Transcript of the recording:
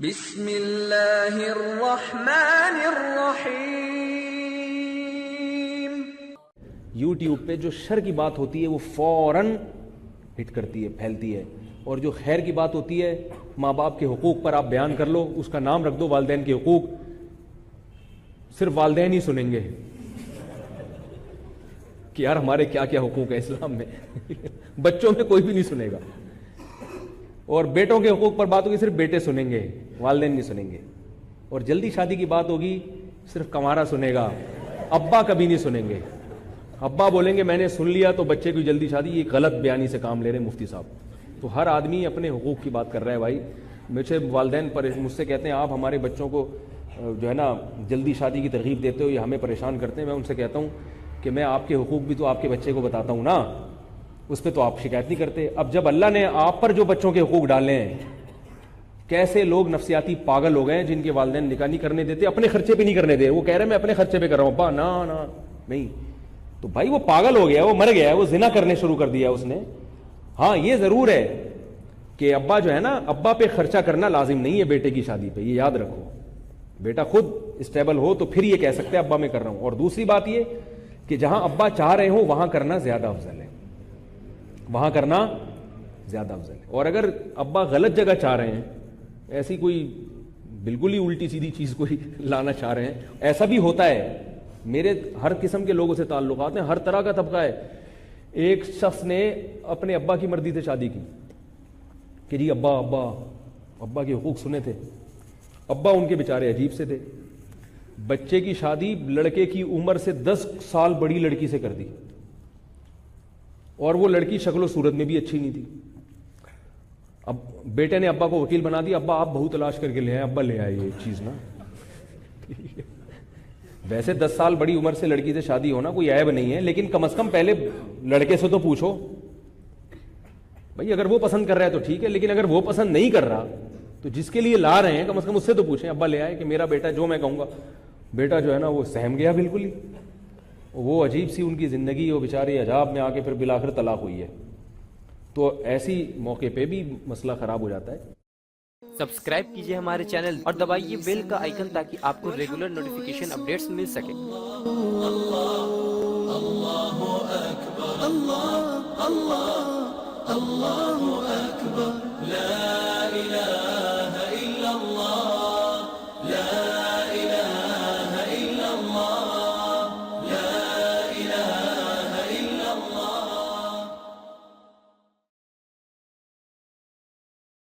بسم اللہ الرحمن الرحیم۔ یوٹیوب پہ جو شر کی بات ہوتی ہے وہ فوراً ہٹ کرتی ہے، پھیلتی ہے، اور جو خیر کی بات ہوتی ہے، ماں باپ کے حقوق پر آپ بیان کر لو، اس کا نام رکھ دو والدین کے حقوق، صرف والدین ہی سنیں گے کہ یار ہمارے کیا کیا حقوق ہیں اسلام میں بچوں میں کوئی بھی نہیں سنے گا، اور بیٹوں کے حقوق پر بات ہوگی صرف بیٹے سنیں گے، والدین نہیں سنیں گے، اور جلدی شادی کی بات ہوگی صرف کمارا سنے گا، ابا کبھی نہیں سنیں گے۔ ابا بولیں گے میں نے سن لیا تو بچے کی جلدی شادی، یہ غلط بیانی سے کام لے رہے ہیں مفتی صاحب۔ تو ہر آدمی اپنے حقوق کی بات کر رہا ہے بھائی۔ مجھے والدین مجھ سے کہتے ہیں آپ ہمارے بچوں کو جو ہے نا جلدی شادی کی ترغیب دیتے ہو، یہ ہمیں پریشان کرتے ہیں۔ میں ان سے کہتا ہوں کہ میں آپ کے حقوق بھی تو آپ کے بچے کو بتاتا ہوں نا، اس پہ تو آپ شکایت نہیں کرتے۔ اب جب اللہ نے آپ پر جو بچوں کے حقوق ڈالے ہیں، کیسے لوگ نفسیاتی پاگل ہو گئے ہیں جن کے والدین نکاح نہیں کرنے دیتے، اپنے خرچے پہ نہیں کرنے دے، وہ کہہ رہے ہیں میں اپنے خرچے پہ کر رہا ہوں، ابا نا نا نہیں، تو بھائی وہ پاگل ہو گیا، وہ مر گیا، وہ زنا کرنے شروع کر دیا اس نے۔ ہاں یہ ضرور ہے کہ ابا جو ہے نا، ابا پہ خرچہ کرنا لازم نہیں ہے بیٹے کی شادی پہ، یہ یاد رکھو۔ بیٹا خود اسٹیبل ہو تو پھر یہ کہہ سکتے ہیں ابا میں کر رہا ہوں۔ اور دوسری بات یہ کہ جہاں ابا چاہ رہے ہوں وہاں کرنا زیادہ افضل ہے، وہاں کرنا زیادہ افضل ہے۔ اور اگر ابا غلط جگہ چاہ رہے ہیں، ایسی کوئی بالکل ہی الٹی سیدھی چیز کوئی لانا چاہ رہے ہیں، ایسا بھی ہوتا ہے، میرے ہر قسم کے لوگوں سے تعلقات ہیں، ہر طرح کا طبقہ ہے۔ ایک شخص نے اپنے ابا کی مرضی سے شادی کی کہ جی ابا کے حقوق سنے تھے، ابا ان کے بیچارے عجیب سے تھے، بچے کی شادی لڑکے کی عمر سے 10 سال بڑی لڑکی سے کر دی، اور وہ لڑکی شکل و صورت میں بھی اچھی نہیں تھی۔ اب بیٹے نے ابا کو وکیل بنا دیا، ابا آپ بہو تلاش کر کے لے آئے، ابا لے آئے یہ چیز نا ویسے 10 سال بڑی عمر سے لڑکی سے شادی ہونا کوئی عیب نہیں ہے، لیکن کم از کم پہلے لڑکے سے تو پوچھو بھائی، اگر وہ پسند کر رہا ہے تو ٹھیک ہے، لیکن اگر وہ پسند نہیں کر رہا تو جس کے لیے لا رہے ہیں کم از کم اس سے تو پوچھیں، ابا لے آئے کہ میرا بیٹا جو میں کہوں گا۔ بیٹا جو ہے نا وہ سہم گیا بالکل ہی، وہ عجیب سی ان کی زندگی، وہ بیچارے عذاب میں آ کے پھر بالآخر طلاق ہوئی ہے۔ تو ایسی موقع پہ بھی مسئلہ خراب ہو جاتا ہے۔ سبسکرائب کیجئے ہمارے چینل اور دبائیے بیل کا آئیکن تاکہ آپ کو ریگولر نوٹیفیکیشن اپڈیٹس مل سکے۔ اللہ اکبر، اللہ اللہ اللہ اکبر، لا